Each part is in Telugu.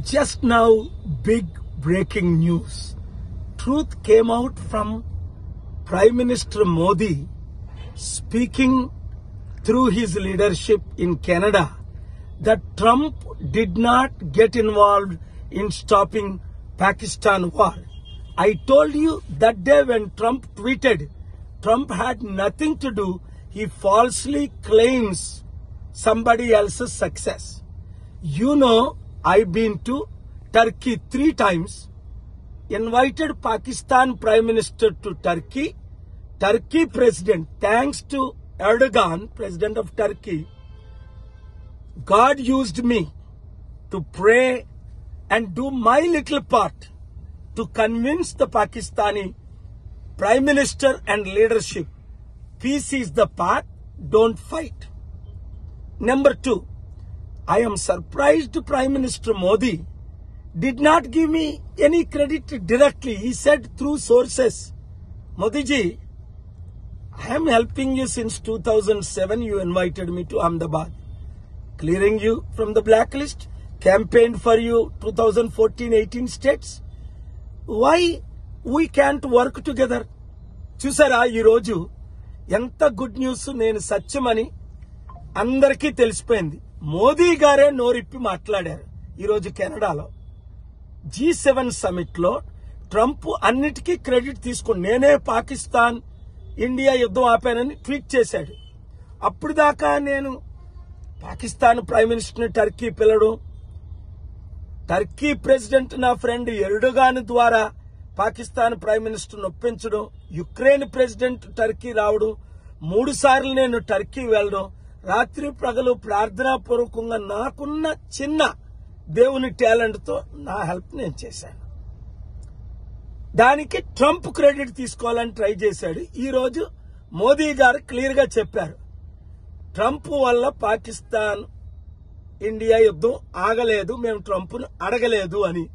Just now, big breaking news. Truth came out from Prime Minister Modi speaking through his leadership in Canada that Trump did not get involved in stopping Pakistan war. I told you that day when Trump tweeted, Trump had nothing to do. He falsely claims somebody else's success. You know, I've been to Turkey 3 times, invited Pakistan Prime Minister to Turkey. Turkey President, thanks to Erdogan, President of Turkey, God used me to pray and do my little part to convince the Pakistani Prime Minister and leadership. Peace is the path, don't fight. Number 2, I am surprised Prime Minister Modi did not give me any credit directly. He said through sources, Modi ji, I am helping you since 2007. You invited me to Ahmedabad, clearing you from the blacklist, campaigned for you 2014-18 states. Why we can't work together? చూసారా ఈ రోజు ఎంత గుడ్ న్యూస్. నేను సత్యమని అందరికీ తెలిసిపోయింది. మోదీ గారే నోరిప్పి మాట్లాడారు ఈరోజు కెనడాలో G7 సమిట్ లో. ట్రంప్ అన్నిటికీ క్రెడిట్ తీసుకుని నేనే పాకిస్తాన్ ఇండియా యుద్ధం ఆపానని ట్వీట్ చేశాడు. అప్పుడు దాకా నేను పాకిస్తాన్ ప్రైమ్ మినిస్టర్ టర్కీ పిలవడం, టర్కీ ప్రెసిడెంట్ నా ఫ్రెండ్ ఎర్డోగాన్ ద్వారా పాకిస్తాన్ ప్రైమ్ మినిస్టర్ ఒప్పించడం, యుక్రెయిన్ ప్రెసిడెంట్ టర్కీ రావడం, 3 సార్లు నేను టర్కీ వెళ్ళడం, రాత్రి పగలు ప్రార్థనాపూర్వకంగా నాకున్న చిన్న దేవుని టాలెంట్ తో నా హెల్ప్ నేను చేశాను. దానికి ట్రంప్ క్రెడిట్ తీసుకోవాలని ట్రై చేశాడు. ఈ రోజు మోదీ గారు క్లియర్ గా చెప్పారు, ట్రంప్ వల్ల పాకిస్తాన్ ఇండియా యుద్ధం ఆగలేదు, మేము ట్రంప్ను అడగలేదు అని.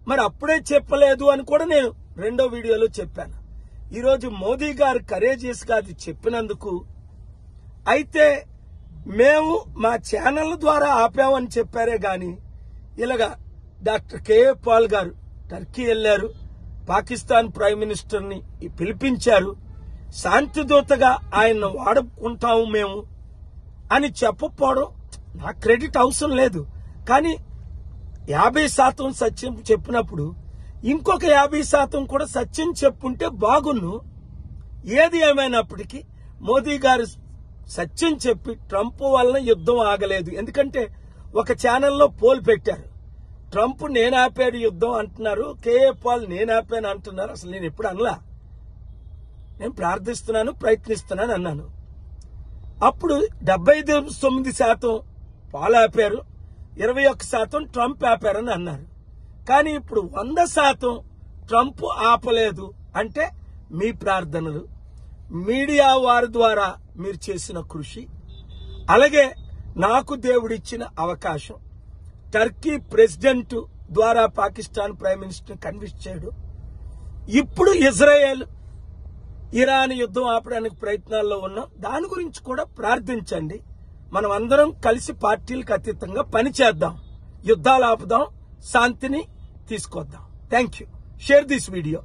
మరి అప్పుడే చెప్పలేదు అని కూడా నేను 2వ వీడియోలో చెప్పాను. ఈరోజు మోదీ గారు కరేజియస్ గా అది చెప్పినందుకు, అయితే మేము మా ఛానల్ ద్వారా ఆపామని చెప్పారే గాని, ఇలాగా డాక్టర్ కేఏ పాల్ గారు టర్కీ వెళ్లారు, పాకిస్తాన్ ప్రైమ్ మినిస్టర్ ని పిలిపించారు, శాంతిదూతగా ఆయన వాడుకుంటాము మేము అని చెప్పకపోవడం నా క్రెడిట్ అవసరం లేదు. కానీ 50% సత్యం చెప్పినప్పుడు ఇంకొక 50% కూడా సత్యం చెప్పుంటే బాగున్ను. ఏది ఏమైనప్పటికీ మోదీ గారు సత్యం చెప్పి ట్రంప్ వలన యుద్ధం ఆగలేదు. ఎందుకంటే ఒక ఛానల్లో పోల్ పెట్టారు, ట్రంప్ నేను ఆపాడు యుద్ధం అంటున్నారు, కేఏ పాల్ నేను ఆపాను అంటున్నారు. అసలు నేను ఎప్పుడు అనలా, నేను ప్రార్థిస్తున్నాను ప్రయత్నిస్తున్నాను అన్నాను. అప్పుడు 79% పాల్ ఆపారు, 21% ట్రంప్ ఆపారని అన్నారు. కానీ ఇప్పుడు 100% ట్రంప్ ఆపలేదు అంటే మీ ప్రార్థనలు, మీడియా వారి ద్వారా మీరు చేసిన కృషి, అలాగే నాకు దేవుడిచ్చిన అవకాశం, టర్కీ ప్రెసిడెంట్ ద్వారా పాకిస్తాన్ ప్రైమ్ మినిస్టర్ కన్విన్స్ చేయడం, ఇప్పుడు ఇజ్రాయెల్ ఇరాన్ యుద్ధం ఆపడానికి ప్రయత్నాల్లో ఉన్నాం. దాని గురించి కూడా ప్రార్థించండి. మనం అందరం కలిసి పార్టీలకు అతీతంగా పనిచేద్దాం, యుద్ధాలు ఆపుదాం, శాంతిని తీసుకొద్దాం. Thank you. Share this video.